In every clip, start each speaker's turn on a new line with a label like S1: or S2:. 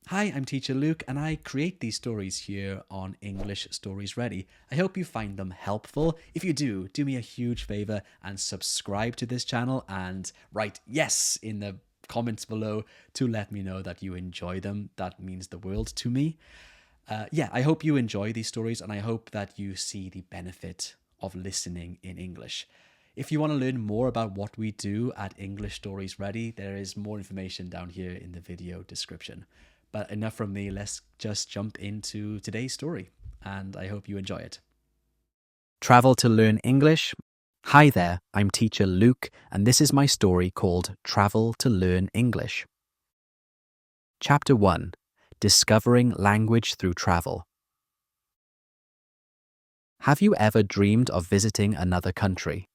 S1: Hi, I'm Teacher Luke, and I create these stories here on English Stories Ready. I hope you find them helpful. If you do me a huge favor and subscribe to this channel and write yes in the comments below to let me know that you enjoy them. That means the world to me. I hope you enjoy these stories, and I hope that you see the benefit of listening in English. If you want to learn more about what we do at English Stories Ready, there is more information down here in the video description. But enough from me, let's just jump into today's story, and I hope you enjoy it.
S2: Travel to learn English? Hi there, I'm teacher Luke, and this is my story called Travel to Learn English. Chapter 1: Discovering Language Through Travel. Have you ever dreamed of visiting another country?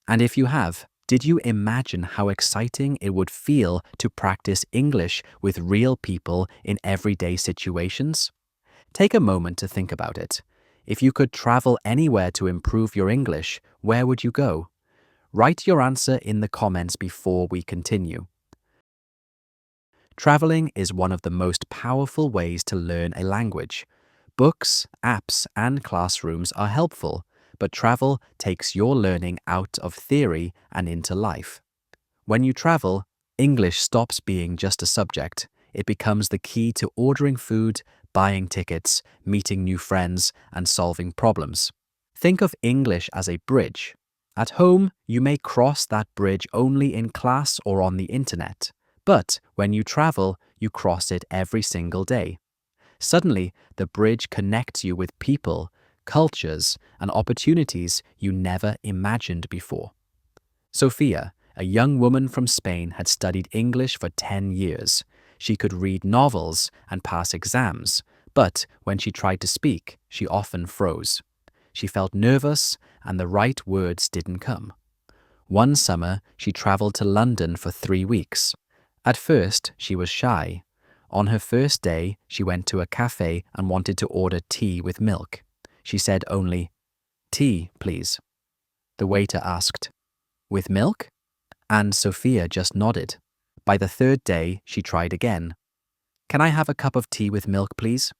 S2: And if you have, did you imagine how exciting it would feel to practice English with real people in everyday situations? Take a moment to think about it. If you could travel anywhere to improve your English, where would you go? Write your answer in the comments before we continue. Traveling is one of the most powerful ways to learn a language. Books, apps, and classrooms are helpful, but travel takes your learning out of theory and into life. When you travel, English stops being just a subject. It becomes the key to ordering food, buying tickets, meeting new friends, and solving problems. Think of English as a bridge. At home, you may cross that bridge only in class or on the internet. But when you travel, you cross it every single day. Suddenly, the bridge connects you with people, cultures, and opportunities you never imagined before. Sophia, a young woman from Spain, had studied English for 10 years. She could read novels and pass exams, but when she tried to speak, she often froze. She felt nervous and the right words didn't come. One summer, she traveled to London for 3 weeks. At first, she was shy. On her first day, she went to a cafe and wanted to order tea with milk. She said only, "Tea, please." The waiter asked, "With milk?" And Sophia just nodded. By the third day, she tried again. "Can I have a cup of tea with milk, please?"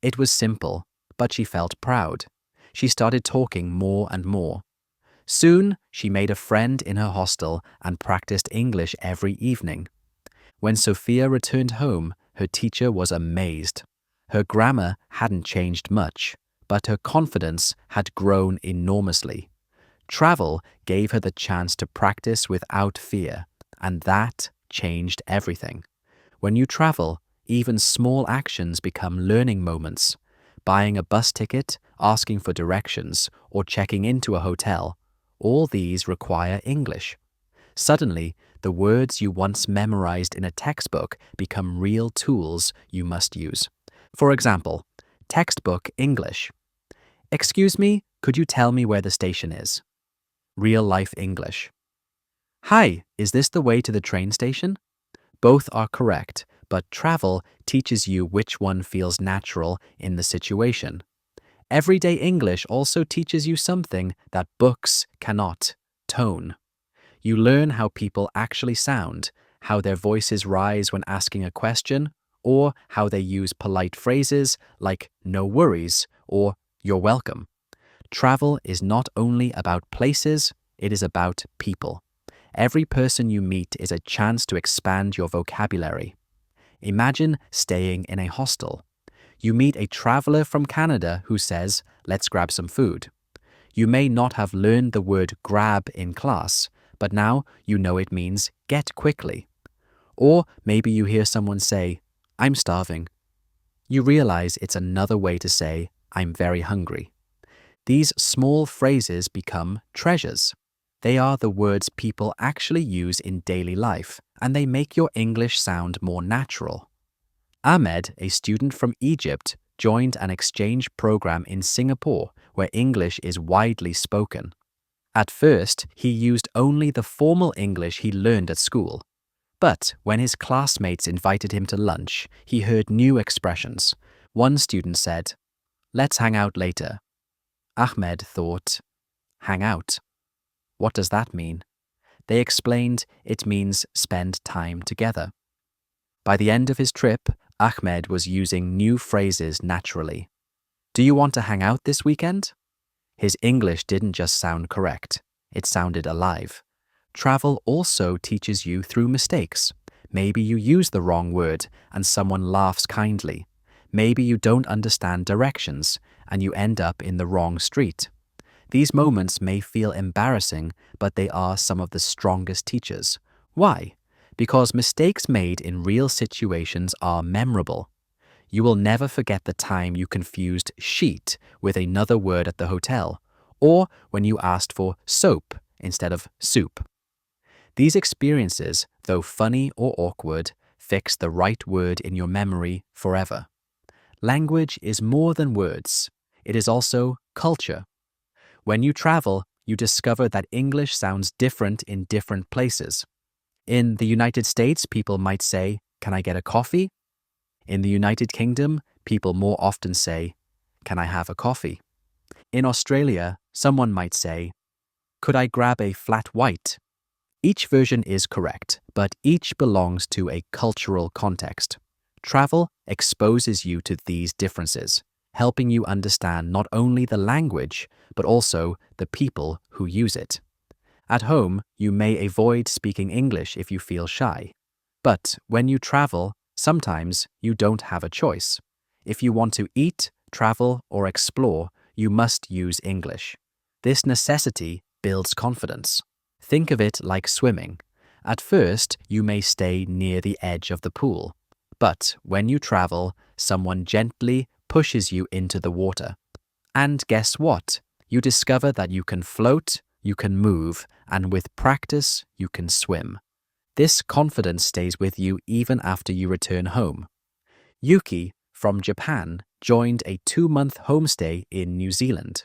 S2: It was simple, but she felt proud. She started talking more and more. Soon, she made a friend in her hostel and practiced English every evening. When Sophia returned home, her teacher was amazed. Her grammar hadn't changed much, but her confidence had grown enormously. Travel gave her the chance to practice without fear, and that changed everything. When you travel, even small actions become learning moments. Buying a bus ticket, asking for directions, or checking into a hotel, all these require English. Suddenly, the words you once memorized in a textbook become real tools you must use. For example, textbook English. "Excuse me, could you tell me where the station is?" Real-life English. "Hi, is this the way to the train station?" Both are correct, but travel teaches you which one feels natural in the situation. Everyday English also teaches you something that books cannot: tone. You learn how people actually sound, how their voices rise when asking a question, or how they use polite phrases like "no worries" or "you're welcome." Travel is not only about places, it is about people. Every person you meet is a chance to expand your vocabulary. Imagine staying in a hostel. You meet a traveler from Canada who says, "Let's grab some food." You may not have learned the word grab in class, but now you know it means get quickly. Or maybe you hear someone say, "I'm starving." You realize it's another way to say, "I'm very hungry." These small phrases become treasures. They are the words people actually use in daily life, and they make your English sound more natural. Ahmed, a student from Egypt, joined an exchange program in Singapore where English is widely spoken. At first, he used only the formal English he learned at school. But when his classmates invited him to lunch, he heard new expressions. One student said, "Let's hang out later." Ahmed thought, "Hang out? What does that mean?" They explained it means spend time together. By the end of his trip, Ahmed was using new phrases naturally. Do you want to hang out this weekend? His English didn't just sound correct, it sounded alive. Travel also teaches you through mistakes. Maybe you use the wrong word and someone laughs kindly. Maybe you don't understand directions and you end up in the wrong street. These moments may feel embarrassing, but they are some of the strongest teachers. Why? Because mistakes made in real situations are memorable. You will never forget the time you confused sheet with another word at the hotel, or when you asked for soap instead of soup. These experiences, though funny or awkward, fix the right word in your memory forever. Language is more than words. It is also culture. When you travel, you discover that English sounds different in different places. In the United States, people might say, "Can I get a coffee?" In the United Kingdom, people more often say, "Can I have a coffee?" In Australia, someone might say, "Could I grab a flat white?" Each version is correct, but each belongs to a cultural context. Travel exposes you to these differences, helping you understand not only the language, but also the people who use it. At home, you may avoid speaking English if you feel shy. But when you travel, sometimes you don't have a choice. If you want to eat, travel, or explore, you must use English. This necessity builds confidence. Think of it like swimming. At first, you may stay near the edge of the pool. But when you travel, someone gently pushes you into the water. And guess what? You discover that you can float, you can move, and with practice, you can swim. This confidence stays with you even after you return home. Yuki, from Japan, joined a 2-month homestay in New Zealand.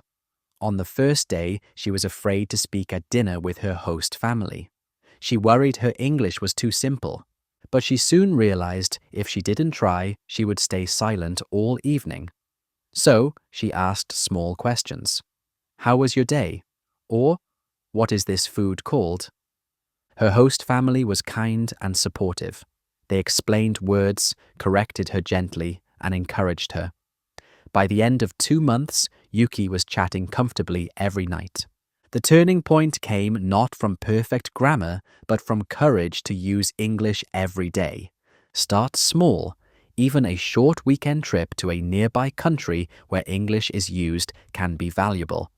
S2: On the first day, she was afraid to speak at dinner with her host family. She worried her English was too simple, but she soon realized if she didn't try, she would stay silent all evening. So she asked small questions. "How was your day?" Or, "What is this food called?" Her host family was kind and supportive. They explained words, corrected her gently, and encouraged her. By the end of 2 months, Yuki was chatting comfortably every night. The turning point came not from perfect grammar, but from courage to use English every day. Start small. Even a short weekend trip to a nearby country where English is used can be valuable.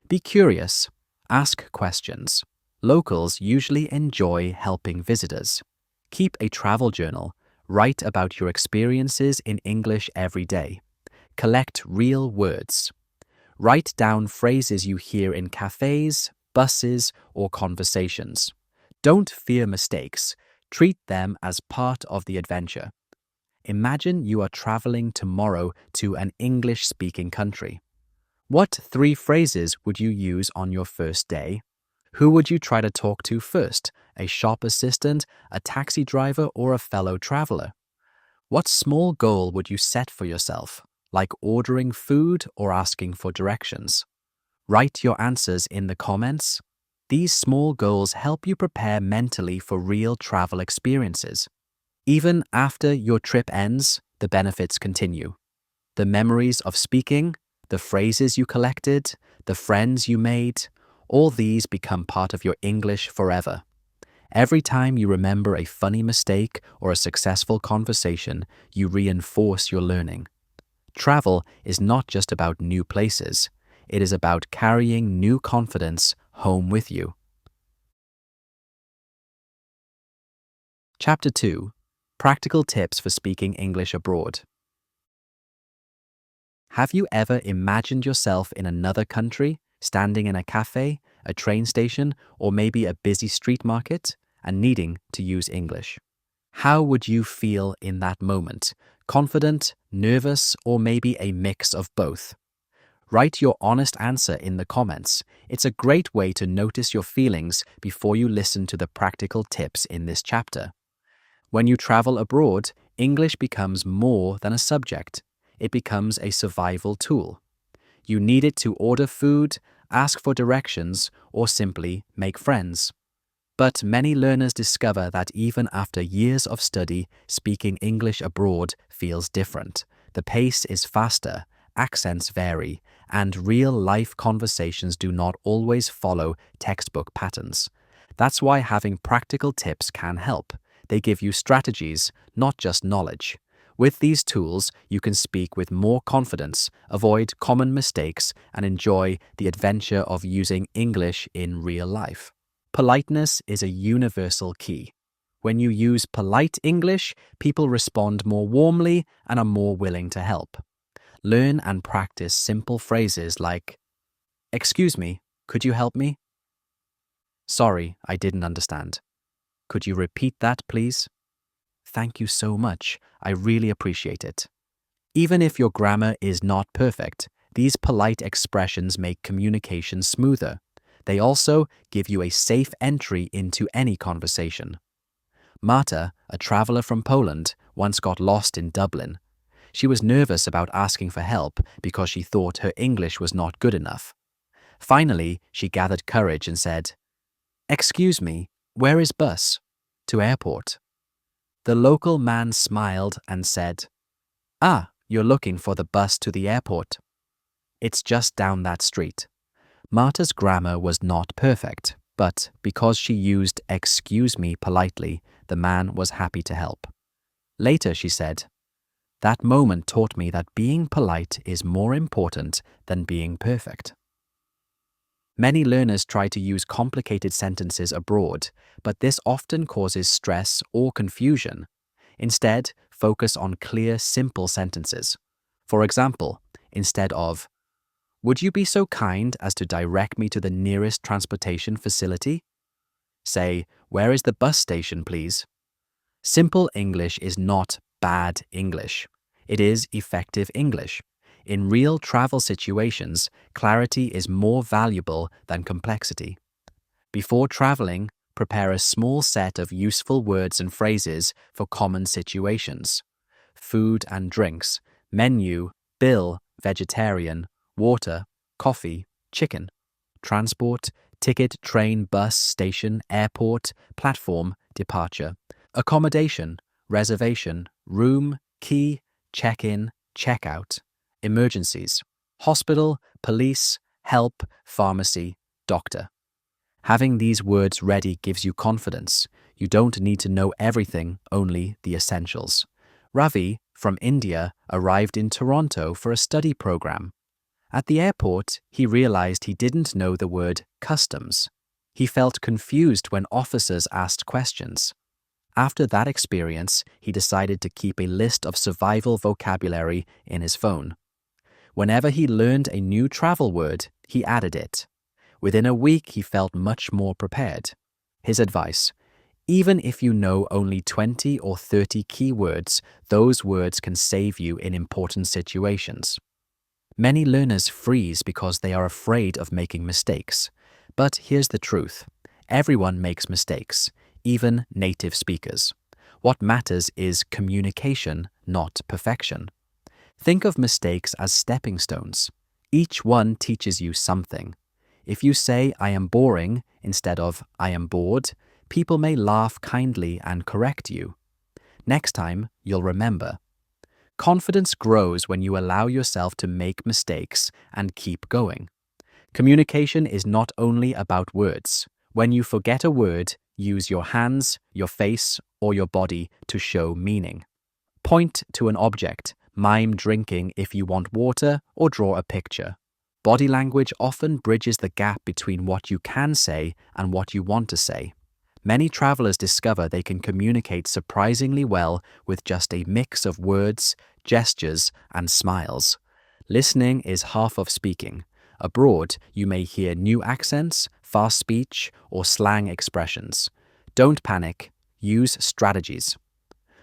S2: Be curious. Ask questions. Locals usually enjoy helping visitors. Keep a travel journal. Write about your experiences in English every day. Collect real words. Write down phrases you hear in cafes, buses, or conversations. Don't fear mistakes. Treat them as part of the adventure. Imagine you are traveling tomorrow to an English-speaking country. What 3 phrases would you use on your first day? Who would you try to talk to first? A shop assistant, a taxi driver, or a fellow traveler? What small goal would you set for yourself, like ordering food or asking for directions? Write your answers in the comments. These small goals help you prepare mentally for real travel experiences. Even after your trip ends, the benefits continue. The memories of speaking, the phrases you collected, the friends you made, all these become part of your English forever. Every time you remember a funny mistake or a successful conversation, you reinforce your learning. Travel is not just about new places. It is about carrying new confidence home with you. Chapter 2. Practical Tips for Speaking English Abroad. Have you ever imagined yourself in another country, standing in a cafe, a train station, or maybe a busy street market, and needing to use English? How would you feel in that moment? Confident, nervous, or maybe a mix of both? Write your honest answer in the comments. It's a great way to notice your feelings before you listen to the practical tips in this chapter. When you travel abroad, English becomes more than a subject. It becomes a survival tool. You need it to order food, ask for directions, or simply make friends. But many learners discover that even after years of study, speaking English abroad feels different. The pace is faster, accents vary, and real-life conversations do not always follow textbook patterns. That's why having practical tips can help. They give you strategies, not just knowledge. With these tools, you can speak with more confidence, avoid common mistakes, and enjoy the adventure of using English in real life. Politeness is a universal key. When you use polite English, people respond more warmly and are more willing to help. Learn and practice simple phrases like, "Excuse me, could you help me?" "Sorry, I didn't understand. Could you repeat that, please?" "Thank you so much. I really appreciate it." Even if your grammar is not perfect, these polite expressions make communication smoother. They also give you a safe entry into any conversation. Marta, a traveler from Poland, once got lost in Dublin. She was nervous about asking for help because she thought her English was not good enough. Finally, she gathered courage and said, "Excuse me, where is bus? To airport." The local man smiled and said, "Ah, you're looking for the bus to the airport. It's just down that street." Marta's grammar was not perfect, but because she used "excuse me" politely, the man was happy to help. Later, she said, "That moment taught me that being polite is more important than being perfect." Many learners try to use complicated sentences abroad, but this often causes stress or confusion. Instead, focus on clear, simple sentences. For example, instead of, "Would you be so kind as to direct me to the nearest transportation facility?" say, "Where is the bus station, please?" Simple English is not bad English. It is effective English. In real travel situations, clarity is more valuable than complexity. Before traveling, prepare a small set of useful words and phrases for common situations. Food and drinks, menu, bill, vegetarian, water, coffee, chicken. Transport, ticket, train, bus, station, airport, platform, departure. Accommodation, reservation, room, key, check-in, check-out. Emergencies, hospital, police, help, pharmacy, doctor. Having these words ready gives you confidence. You don't need to know everything, only the essentials. Ravi, from India, arrived in Toronto for a study program. At the airport, he realized he didn't know the word customs. He felt confused when officers asked questions. After that experience, he decided to keep a list of survival vocabulary in his phone. Whenever he learned a new travel word, he added it. Within a week, he felt much more prepared. His advice: even if you know only 20 or 30 keywords, those words can save you in important situations. Many learners freeze because they are afraid of making mistakes. But here's the truth. Everyone makes mistakes, even native speakers. What matters is communication, not perfection. Think of mistakes as stepping stones. Each one teaches you something. If you say "I am boring" instead of "I am bored," people may laugh kindly and correct you. Next time, you'll remember. Confidence grows when you allow yourself to make mistakes and keep going. Communication is not only about words. When you forget a word, use your hands, your face, or your body to show meaning. Point to an object, mime drinking if you want water, or draw a picture. Body language often bridges the gap between what you can say and what you want to say. Many travelers discover they can communicate surprisingly well with just a mix of words, gestures, and smiles. Listening is half of speaking. Abroad, you may hear new accents, fast speech, or slang expressions. Don't panic. Use strategies.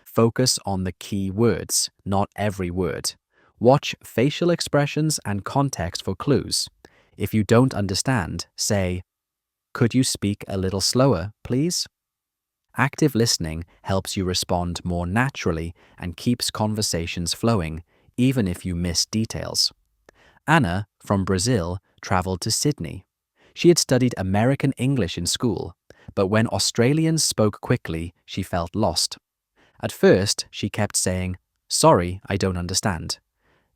S2: Focus on the key words, not every word. Watch facial expressions and context for clues. If you don't understand, say, "Could you speak a little slower, please?" Active listening helps you respond more naturally and keeps conversations flowing, even if you miss details. Anna, from Brazil, traveled to Sydney. She had studied American English in school, But when Australians spoke quickly, she felt lost. At first, she kept saying, "Sorry, I don't understand."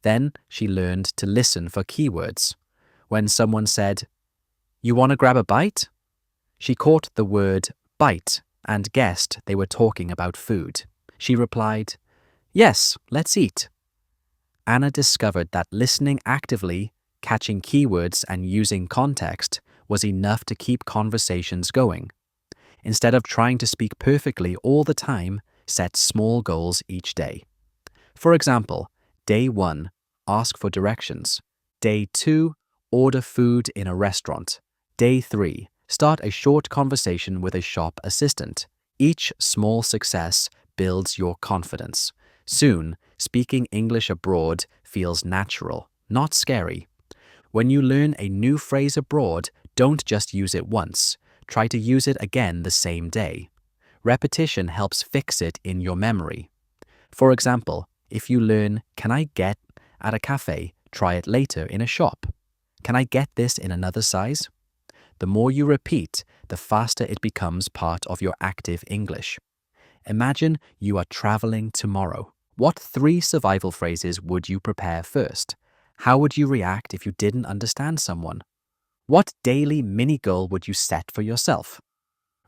S2: Then she learned to listen for keywords. When someone said, "You want to grab a bite?" she caught the word bite and guessed they were talking about food. She replied, "Yes, let's eat." Anna discovered that listening actively, catching keywords, and using context was enough to keep conversations going. Instead of trying to speak perfectly all the time, set small goals each day. For example, day 1, ask for directions. Day 2, order food in a restaurant. Day 3, start a short conversation with a shop assistant. Each small success builds your confidence. Soon, speaking English abroad feels natural, not scary. When you learn a new phrase abroad, don't just use it once. Try to use it again the same day. Repetition helps fix it in your memory. For example, if you learn, "Can I get" at a cafe, try it later in a shop. "Can I get this in another size?" The more you repeat, the faster it becomes part of your active English. Imagine you are traveling tomorrow. What 3 survival phrases would you prepare first? How would you react if you didn't understand someone? What daily mini goal would you set for yourself?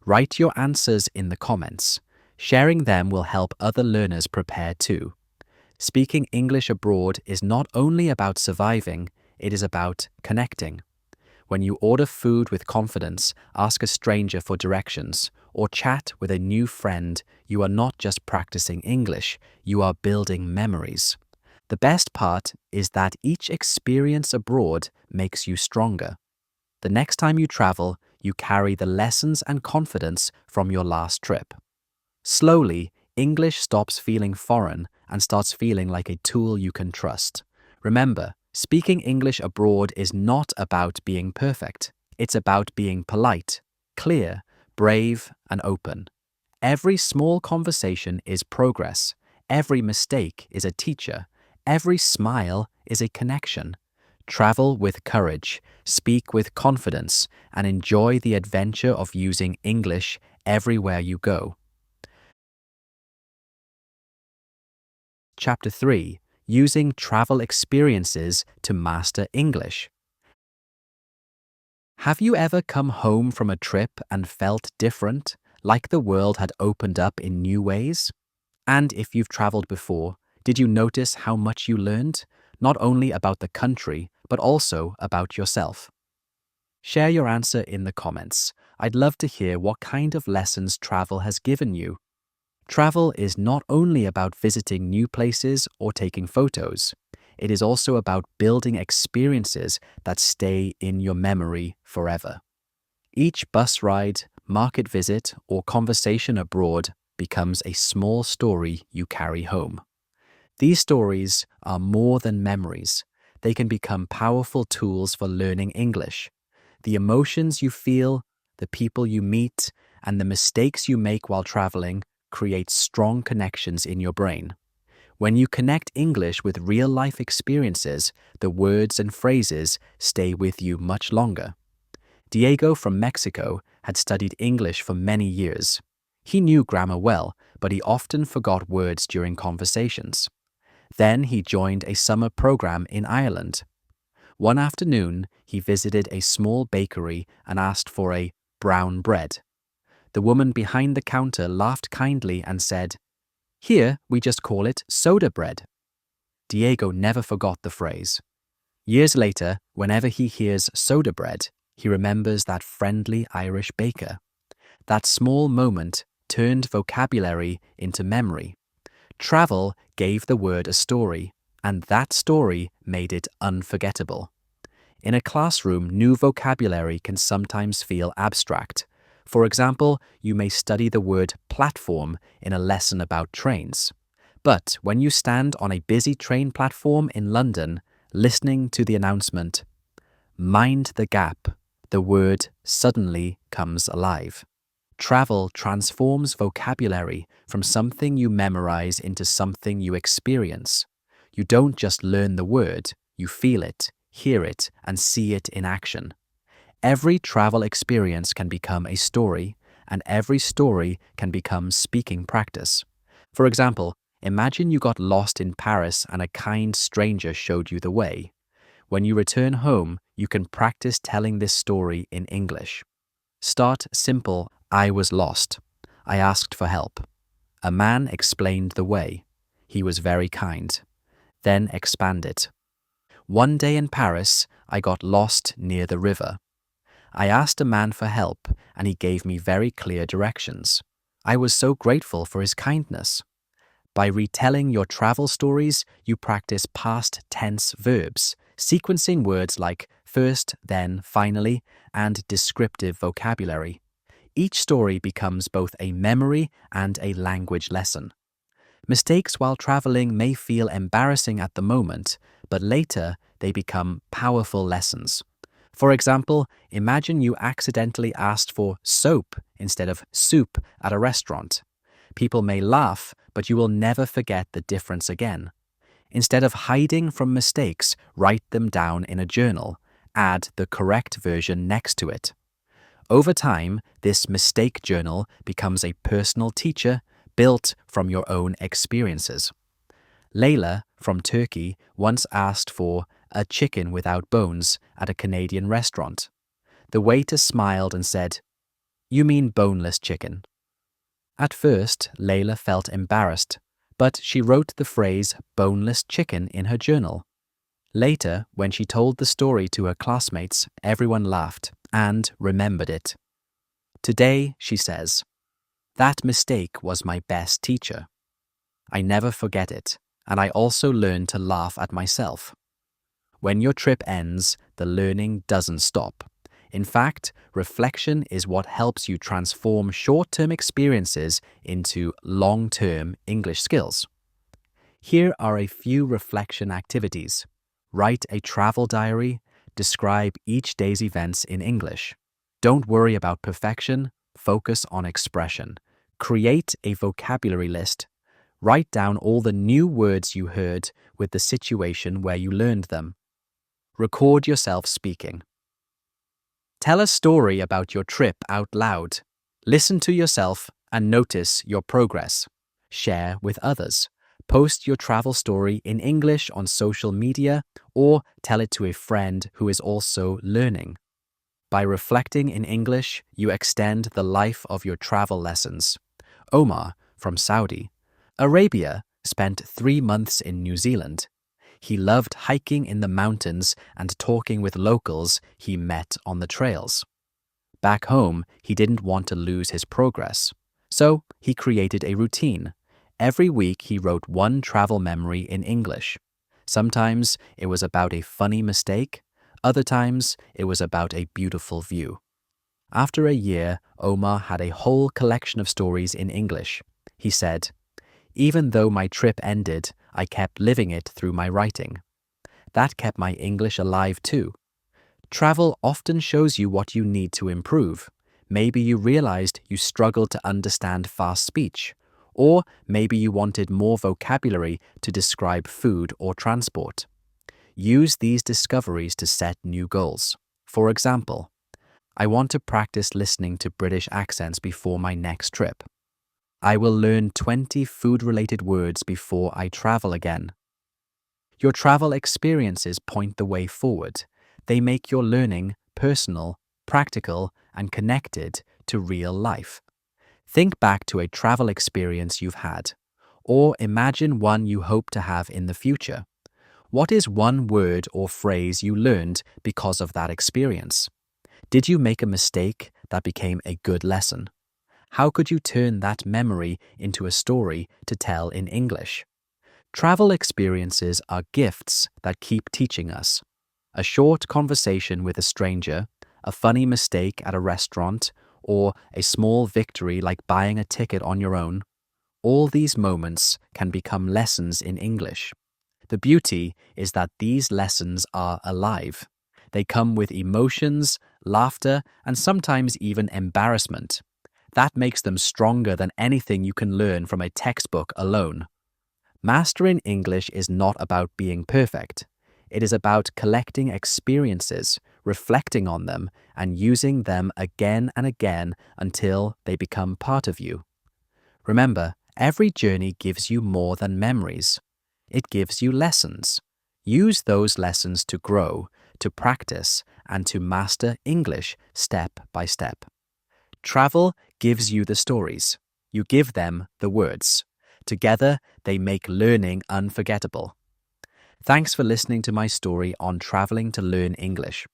S2: Write your answers in the comments. Sharing them will help other learners prepare too. Speaking English abroad is not only about surviving, it is about connecting. When you order food with confidence, ask a stranger for directions, or chat with a new friend, you are not just practicing English, you are building memories. The best part is that each experience abroad makes you stronger. The next time you travel, you carry the lessons and confidence from your last trip. Slowly, English stops feeling foreign and starts feeling like a tool you can trust. Remember, speaking English abroad is not about being perfect. It's about being polite, clear, brave, and open. Every small conversation is progress. Every mistake is a teacher. Every smile is a connection. Travel with courage, speak with confidence, and enjoy the adventure of using English everywhere you go. Chapter 3. Using travel experiences to master English. Have you ever come home from a trip and felt different, like the world had opened up in new ways? And if you've traveled before, did you notice how much you learned, not only about the country, but also about yourself? Share your answer in the comments. I'd love to hear what kind of lessons travel has given you. Travel is not only about visiting new places or taking photos. It is also about building experiences that stay in your memory forever. Each bus ride, market visit, or conversation abroad becomes a small story you carry home. These stories are more than memories. They can become powerful tools for learning English. The emotions you feel, the people you meet, and the mistakes you make while traveling create strong connections in your brain. When you connect English with real-life experiences, the words and phrases stay with you much longer. Diego from Mexico had studied English for many years. He knew grammar well, but he often forgot words during conversations. Then he joined a summer program in Ireland. One afternoon, he visited a small bakery and asked for a brown bread. The woman behind the counter laughed kindly and said, "Here we just call it soda bread." Diego never forgot the phrase. Years later, whenever he hears soda bread, he remembers that friendly Irish baker. That small moment turned vocabulary into memory. Travel gave the word a story, and that story made it unforgettable. In a classroom, new vocabulary can sometimes feel abstract. For example, you may study the word platform in a lesson about trains. But when you stand on a busy train platform in London, listening to the announcement, "Mind the gap," the word suddenly comes alive. Travel transforms vocabulary from something you memorize into something you experience. You don't just learn the word, you feel it, hear it, and see it in action. Every travel experience can become a story, and every story can become speaking practice. For example, imagine you got lost in Paris and a kind stranger showed you the way. When you return home, you can practice telling this story in English. Start simple. I was lost. I asked for help. A man explained the way. He was very kind. Then expand it. One day in Paris, I got lost near the river. I asked a man for help, and he gave me very clear directions. I was so grateful for his kindness. By retelling your travel stories, you practice past tense verbs, sequencing words like first, then, finally, and descriptive vocabulary. Each story becomes both a memory and a language lesson. Mistakes while traveling may feel embarrassing at the moment, but later they become powerful lessons. For example, imagine you accidentally asked for soap instead of soup at a restaurant. People may laugh, but you will never forget the difference again. Instead of hiding from mistakes, write them down in a journal. Add the correct version next to it. Over time, this mistake journal becomes a personal teacher built from your own experiences. Layla, from Turkey, once asked for a chicken without bones at a Canadian restaurant. The waiter smiled and said, "You mean boneless chicken." At first, Layla felt embarrassed, but she wrote the phrase boneless chicken in her journal. Later, when she told the story to her classmates, everyone laughed and remembered it. Today, she says, "That mistake was my best teacher. I never forget it, and I also learned to laugh at myself." When your trip ends, the learning doesn't stop. In fact, reflection is what helps you transform short-term experiences into long-term English skills. Here are a few reflection activities. Write a travel diary. Describe each day's events in English. Don't worry about perfection. Focus on expression. Create a vocabulary list. Write down all the new words you heard with the situation where you learned them. Record yourself speaking. Tell a story about your trip out loud. Listen to yourself and notice your progress. Share with others. Post your travel story in English on social media or tell it to a friend who is also learning. By reflecting in English, you extend the life of your travel lessons. Omar, from Saudi Arabia, spent 3 months in New Zealand. He loved hiking in the mountains and talking with locals he met on the trails. Back home, he didn't want to lose his progress, so he created a routine. Every week he wrote one travel memory in English. Sometimes it was about a funny mistake, other times it was about a beautiful view. After a year, Omar had a whole collection of stories in English. He said, "Even though my trip ended, I kept living it through my writing. That kept my English alive too." Travel often shows you what you need to improve. Maybe you realized you struggled to understand fast speech, or maybe you wanted more vocabulary to describe food or transport. Use these discoveries to set new goals. For example, I want to practice listening to British accents before my next trip. I will learn 20 food-related words before I travel again. Your travel experiences point the way forward. They make your learning personal, practical, and connected to real life. Think back to a travel experience you've had, or imagine one you hope to have in the future. What is one word or phrase you learned because of that experience? Did you make a mistake that became a good lesson? How could you turn that memory into a story to tell in English? Travel experiences are gifts that keep teaching us. A short conversation with a stranger, a funny mistake at a restaurant, or a small victory like buying a ticket on your own, all these moments can become lessons in English. The beauty is that these lessons are alive. They come with emotions, laughter, and sometimes even embarrassment. That makes them stronger than anything you can learn from a textbook alone. Mastering English is not about being perfect. It is about collecting experiences, reflecting on them, and using them again and again until they become part of you. Remember, every journey gives you more than memories. It gives you lessons. Use those lessons to grow, to practice, and to master English step by step. Travel gives you the stories. You give them the words. Together, they make learning unforgettable. Thanks for listening to my story on traveling to learn English.